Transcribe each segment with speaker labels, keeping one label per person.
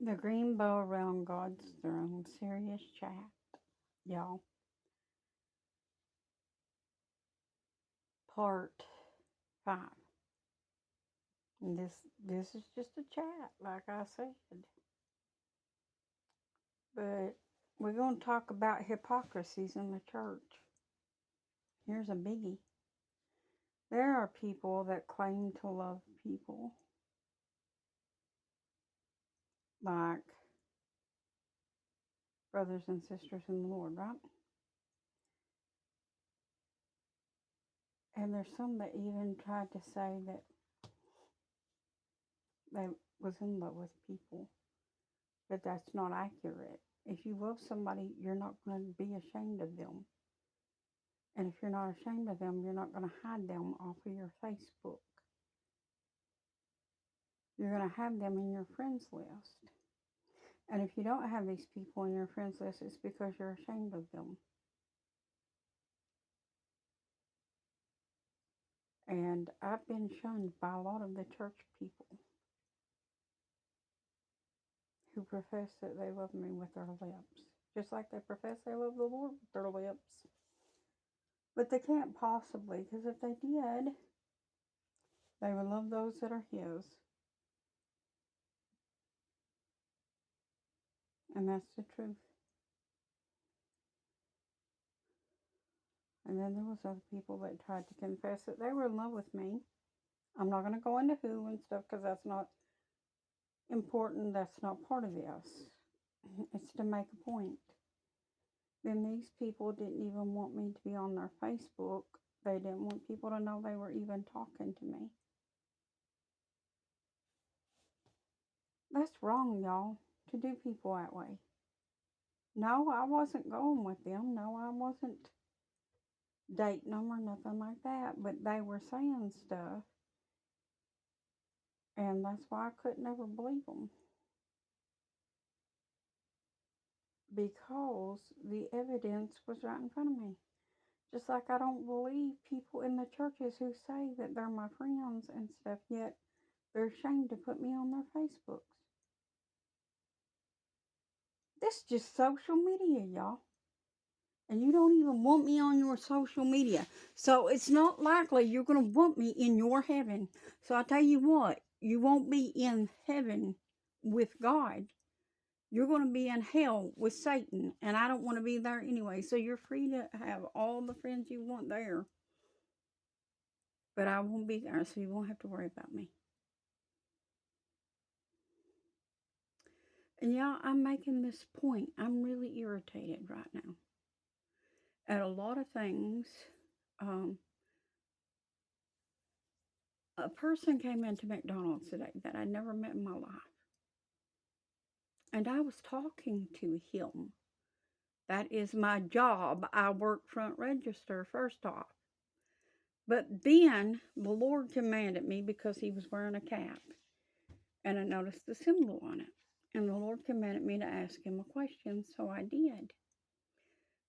Speaker 1: The Green Bow Around God's Throne Serious Chat, y'all. Part 5. And this is just a chat, like I said. But we're going to talk about hypocrisies in the church. Here's a biggie. There are people that claim to love people, like brothers and sisters in the Lord, right? And there's some that even tried to say that they was in love with people, but that's not accurate. If you love somebody, you're not going to be ashamed of them. And if you're not ashamed of them, you're not going to hide them off of your Facebook. You're going to have them in your friends list. And if you don't have these people in your friends list, it's because you're ashamed of them. And I've been shunned by a lot of the church people who profess that they love me with their lips, just like they profess they love the Lord with their lips. But they can't possibly, because if they did, they would love those that are His. And that's the truth. And then there was other people that tried to confess that they were in love with me. I'm not going to go into who and stuff because that's not important. That's not part of this. It's to make a point. Then these people didn't even want me to be on their Facebook. They didn't want people to know they were even talking to me. That's wrong, y'all, to do people that way. No, I wasn't going with them. No, I wasn't dating them or nothing like that. But they were saying stuff. And that's why I could never believe them. Because the evidence was right in front of me. Just like I don't believe people in the churches who say that they're my friends and stuff, yet they're ashamed to put me on their Facebooks. This is just social media, y'all. And you don't even want me on your social media. So it's not likely you're going to want me in your heaven. So I tell you what, you won't be in heaven with God. You're going to be in hell with Satan. And I don't want to be there anyway. So you're free to have all the friends you want there. But I won't be there, so you won't have to worry about me. And yeah, I'm making this point. I'm really irritated right now at a lot of things. Um, a person came into McDonald's today that I'd never met in my life. And I was talking to him. That is my job. I work front register first off. But then the Lord commanded me because he was wearing a cap. And I noticed the symbol on it. And the Lord commanded me to ask him a question, so I did.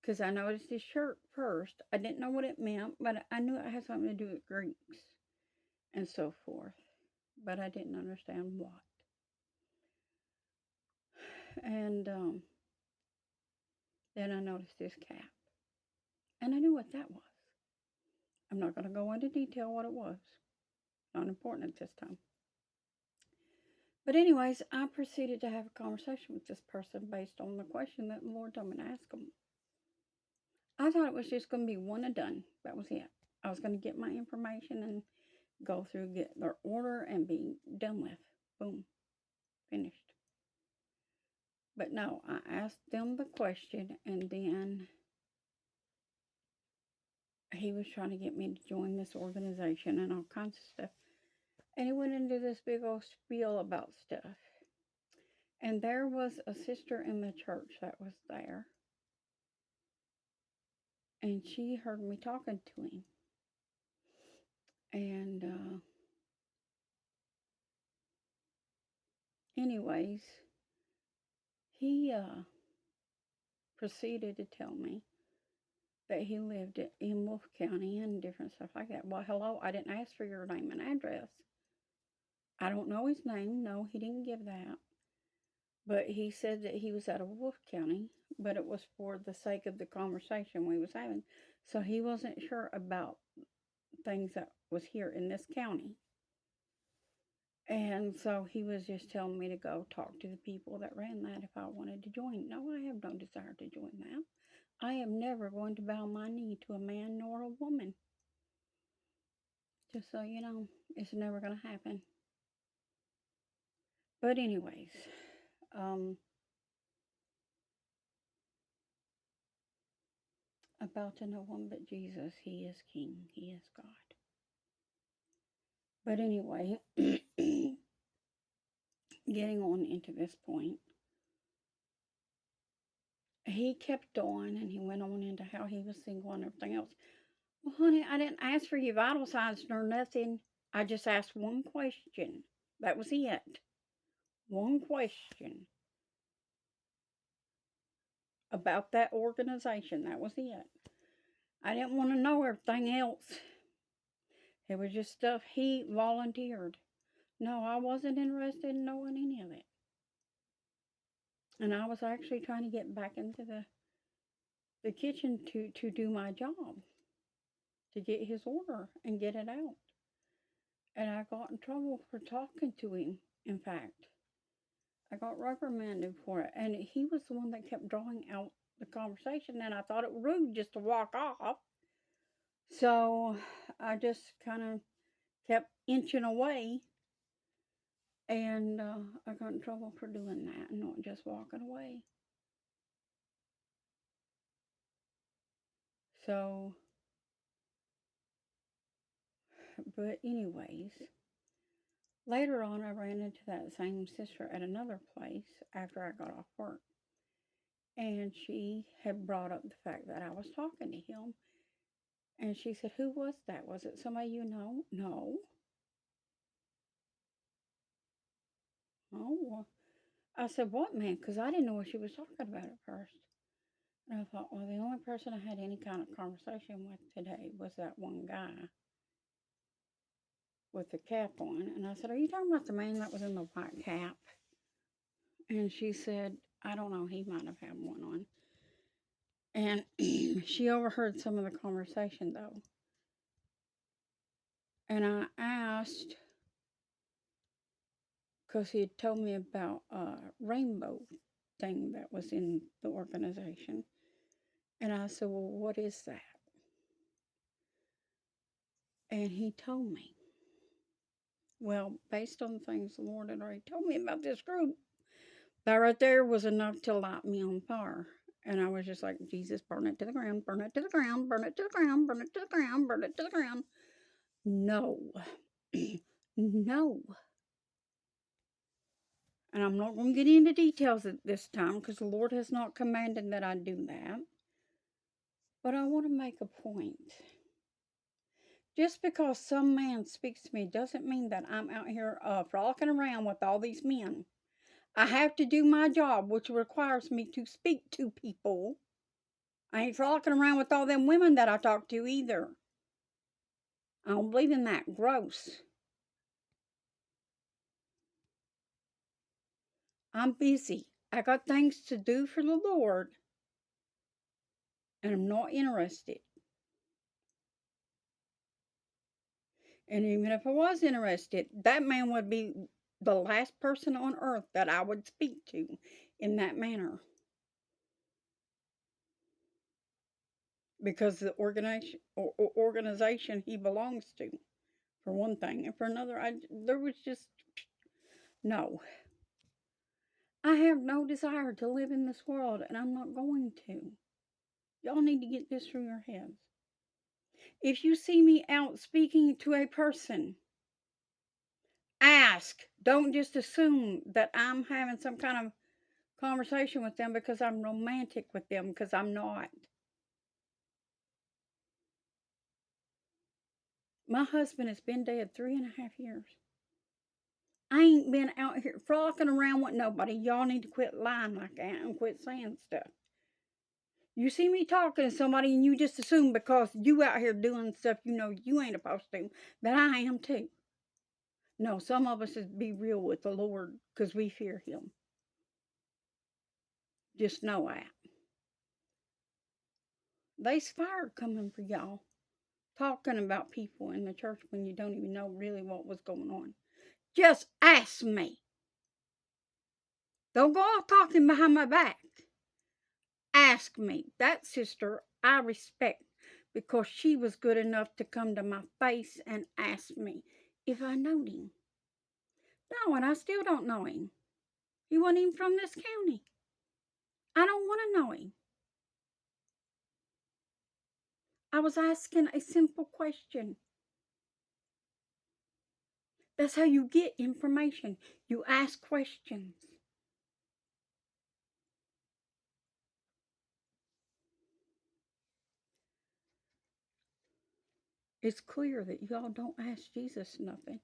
Speaker 1: Because I noticed his shirt first. I didn't know what it meant, but I knew it had something to do with Greeks and so forth. But I didn't understand what. And then I noticed his cap. And I knew what that was. I'm not going to go into detail what it was. Not important at this time. But anyways, I proceeded to have a conversation with this person based on the question that the Lord told me to ask him. I thought it was just going to be one and done. That was it. I was going to get my information and go through, get their order, and be done with. Boom. Finished. But no, I asked them the question, and then he was trying to get me to join this organization and all kinds of stuff. And he went into this big old spiel about stuff. And there was a sister in the church that was there. And she heard me talking to him. And anyways, he proceeded to tell me that he lived in Wolf County and different stuff like that. Well, hello, I didn't ask for your name and address. I don't know his name. No, he didn't give that. But he said that he was out of Wolf County, but it was for the sake of the conversation we was having. So he wasn't sure about things that was here in this county. And so he was just telling me to go talk to the people that ran that if I wanted to join. No, I have no desire to join that. I am never going to bow my knee to a man nor a woman. Just so you know, it's never going to happen. But anyways, about to no one but Jesus. He is King. He is God. But anyway, getting on into this point, he kept on and he went on into how he was single and everything else. Well, honey, I didn't ask for your vital signs nor nothing. I just asked one question. That was it. One question about that organization. That was it. I didn't want to know everything else. It was just stuff he volunteered. No, I wasn't interested in knowing any of it. And I was actually trying to get back into the kitchen to do my job, to get his order and get it out. And I got in trouble for talking to him, in fact. I got reprimanded for it. And he was the one that kept drawing out the conversation, and I thought it rude just to walk off. So I just kind of kept inching away, and I got in trouble for doing that and not just walking away. So, but anyways, later on I ran into that same sister at another place after I got off work. And she had brought up the fact that I was talking to him. And she said, "Who was that? Was it somebody you know?" No. Oh, well. I said, "What man?" Because I didn't know what she was talking about at first. And I thought, well, the only person I had any kind of conversation with today was that one guy with the cap on. And I said, "Are you talking about the man that was in the white cap?" And she said, "I don't know. He might have had one on." And she overheard some of the conversation, though. And I asked, because he had told me about a rainbow thing that was in the organization. And I said, "Well, what is that?" And he told me. Well, based on the things the Lord had already told me about this group, that right there was enough to light me on fire. And I was just like, "Jesus, burn it to the ground, burn it to the ground, burn it to the ground, burn it to the ground, burn it to the ground." No. No. And I'm not going to get into details at this time because the Lord has not commanded that I do that. But I want to make a point. Just because some man speaks to me doesn't mean that I'm out here frolicking around with all these men. I have to do my job, which requires me to speak to people. I ain't frolicking around with all them women that I talk to either. I don't believe in that. Gross. I'm busy. I got things to do for the Lord, and I'm not interested. And even if I was interested, that man would be the last person on earth that I would speak to in that manner. Because the organization he belongs to, for one thing. And for another, there was just no. I have no desire to live in this world, and I'm not going to. Y'all need to get this through your heads. If you see me out speaking to a person, ask. Don't just assume that I'm having some kind of conversation with them because I'm romantic with them, because I'm not. My husband has been dead 3.5 years. I ain't been out here frolicking around with nobody. Y'all need to quit lying like that and quit saying stuff. You see me talking to somebody and you just assume because you out here doing stuff you know you ain't supposed to, that I am too. No, some of us is be real with the Lord because we fear him. Just know that. There's fire coming for y'all. Talking about people in the church when you don't even know really what was going on. Just ask me. Don't go off talking behind my back. Ask me. That sister I respect because she was good enough to come to my face and ask me if I knowed him. No, and I still don't know him. He wasn't even from this county. I don't want to know him. I was asking a simple question. That's how you get information. You ask questions. It's clear that y'all don't ask Jesus nothing.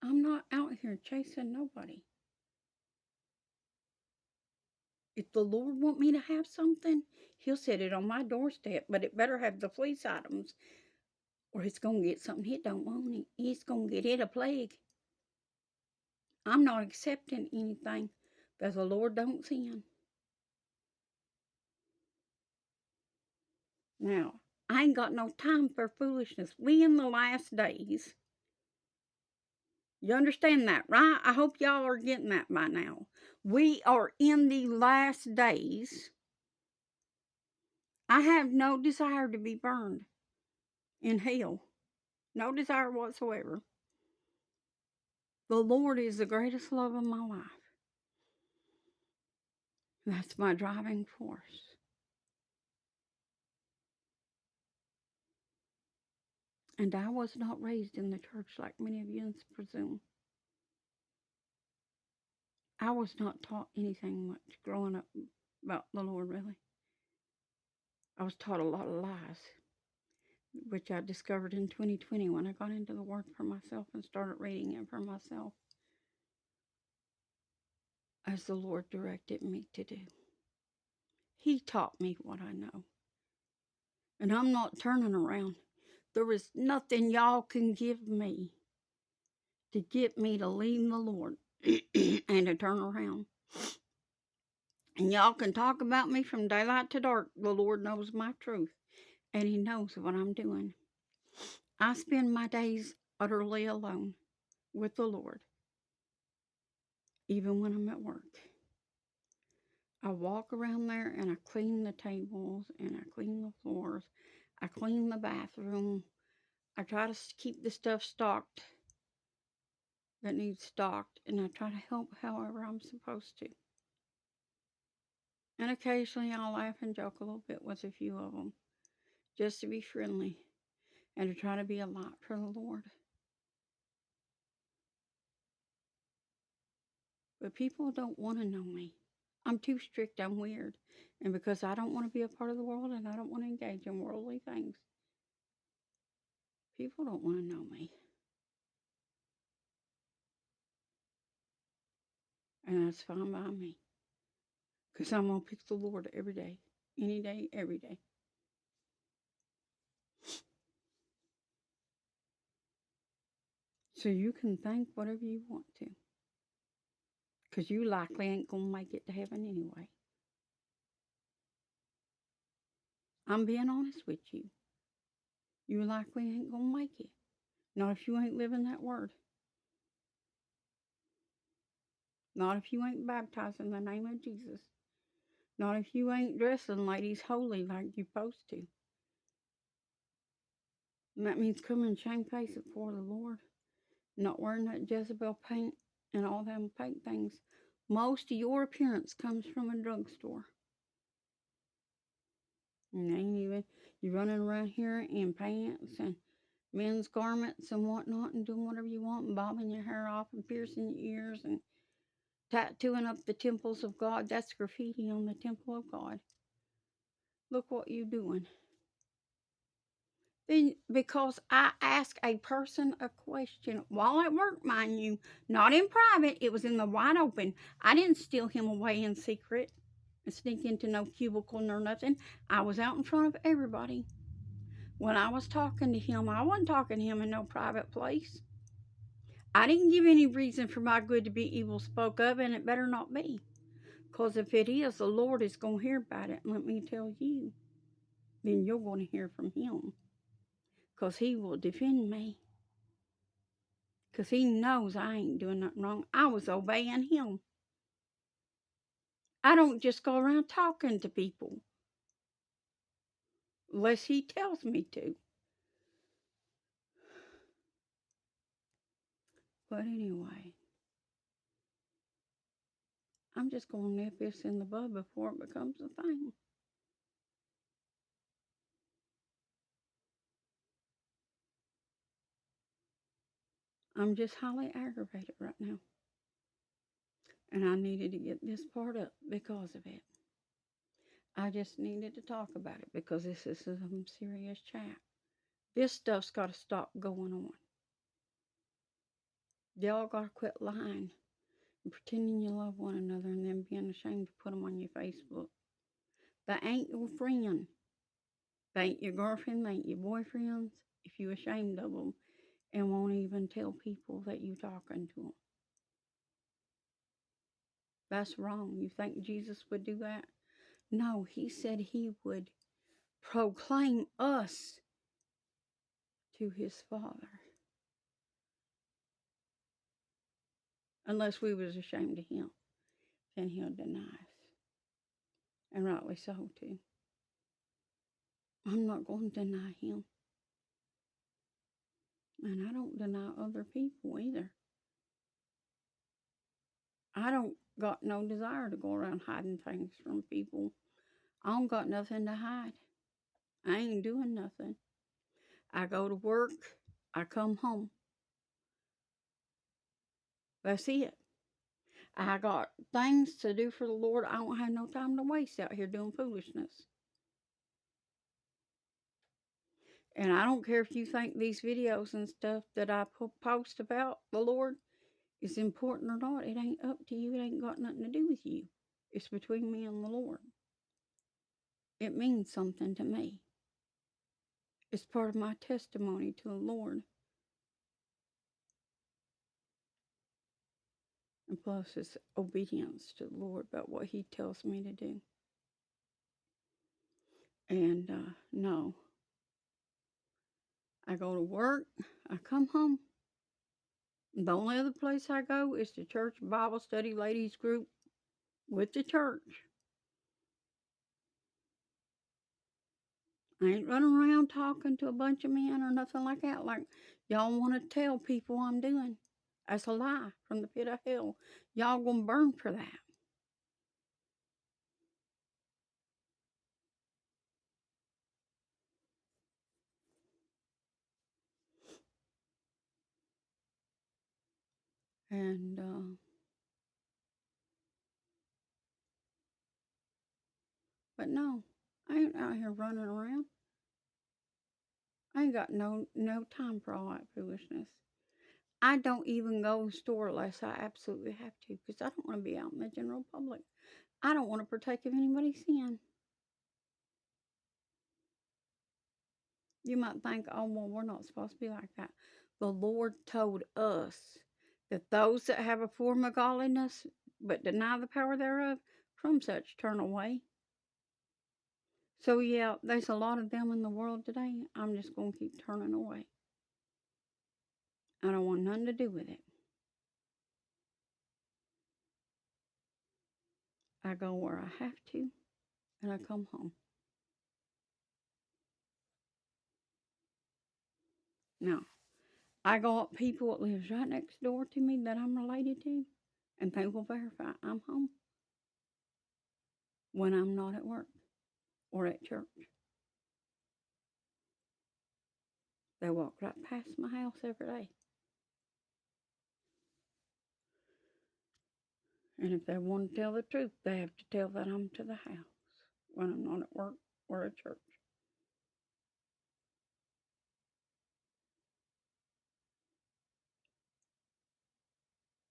Speaker 1: I'm not out here chasing nobody. If the Lord want me to have something, he'll set it on my doorstep, but it better have the fleece items or it's going to get something he don't want. He's going to get it a plague. I'm not accepting anything that the Lord don't send. Now, I ain't got no time for foolishness. We in the last days. You understand that, right? I hope y'all are getting that by now. We are in the last days. I have no desire to be burned in hell. No desire whatsoever. The Lord is the greatest love of my life. That's my driving force. And I was not raised in the church like many of you presume. I was not taught anything much growing up about the Lord, really. I was taught a lot of lies, which I discovered in 2020 when I got into the Word for myself and started reading it for myself as the Lord directed me to do. He taught me what I know. And I'm not turning around. There is nothing y'all can give me to get me to leave the Lord and to turn around. And y'all can talk about me from daylight to dark. The Lord knows my truth, and He knows what I'm doing. I spend my days utterly alone with the Lord, even when I'm at work. I walk around there and I clean the tables and I clean the floors. I clean the bathroom. I try to keep the stuff stocked that needs stocked, and I try to help however I'm supposed to. And occasionally I'll laugh and joke a little bit with a few of them, just to be friendly and to try to be a light for the Lord. But people don't want to know me. I'm too strict, I'm weird. And because I don't want to be a part of the world and I don't want to engage in worldly things, people don't want to know me. And that's fine by me. Because I'm going to pick the Lord every day, any day, every day. So you can think whatever you want to. Because you likely ain't going to make it to heaven anyway. I'm being honest with you. You likely ain't going to make it. Not if you ain't living that word. Not if you ain't baptized in the name of Jesus. Not if you ain't dressing ladies holy like you're supposed to. And that means coming shamefaced before the Lord. Not wearing that Jezebel paint and all them fake things. Most of your appearance comes from a drugstore. And ain't even, you're running around here in pants and men's garments and whatnot and doing whatever you want and bobbing your hair off and piercing your ears and tattooing up the temples of God. That's graffiti on the temple of God. Look what you doing. Then, because I asked a person a question while at work, mind you, not in private, it was in the wide open. I didn't steal him away in secret and sneak into no cubicle nor nothing. I was out in front of everybody. When I was talking to him, I wasn't talking to him in no private place. I didn't give any reason for my good to be evil spoke of, and it better not be. Because if it is, the Lord is going to hear about it. And let me tell you, then you're going to hear from Him. Because He will defend me. Because He knows I ain't doing nothing wrong. I was obeying Him. I don't just go around talking to people unless He tells me to. But anyway, I'm just going to nip this in the bud before it becomes a thing. I'm just highly aggravated right now. And I needed to get this part up because of it. I just needed to talk about it because this is some serious chat. This stuff's got to stop going on. Y'all got to quit lying and pretending you love one another and then being ashamed to put them on your Facebook. They ain't your friend. They ain't your girlfriend. They ain't your boyfriends. If you're ashamed of them and won't even tell people that you're talking to them. That's wrong. You think Jesus would do that? No, He said He would proclaim us to His Father. Unless we was ashamed of Him, then He'll deny us. And rightly so, too. I'm not going to deny Him. And I don't deny other people either. I don't got no desire to go around hiding things from people. I don't got nothing to hide. I ain't doing nothing. I go to work. I come home. That's it. I got things to do for the Lord. I don't have no time to waste out here doing foolishness. And I don't care if you think these videos and stuff that I post about the Lord is important or not. It ain't up to you. It ain't got nothing to do with you. It's between me and the Lord. It means something to me. It's part of my testimony to the Lord. And plus, it's obedience to the Lord about what He tells me to do. And no. I go to work. I come home. The only other place I go is the church Bible study ladies group with the church. I ain't running around talking to a bunch of men or nothing like that, like y'all want to tell people I'm doing. That's a lie from the pit of hell. Y'all gonna burn for that. And but no, I ain't out here running around. I ain't got no time for all that foolishness. I don't even go to the store unless I absolutely have to, because I don't want to be out in the general public. I don't want to partake of anybody's sin. You might think, oh, well, we're not supposed to be like that. The Lord told us that those that have a form of godliness but deny the power thereof, from such turn away. So, yeah, there's a lot of them in the world today. I'm just going to keep turning away. I don't want nothing to do with it. I go where I have to, and I come home. Now, I go up people that lives right next door to me that I'm related to, and they will verify I'm home when I'm not at work or at church. They walk right past my house every day. And if they want to tell the truth, they have to tell that I'm to the house when I'm not at work or at church.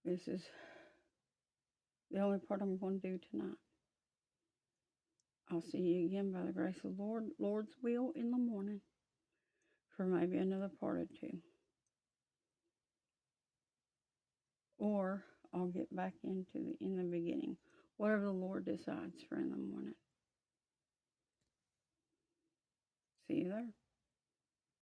Speaker 1: This is the only part I'm going to do tonight. I'll see you again by the grace of the Lord's will in the morning for maybe another part or two. or I'll get back into in the beginning. Whatever the Lord decides for in the morning. See you there.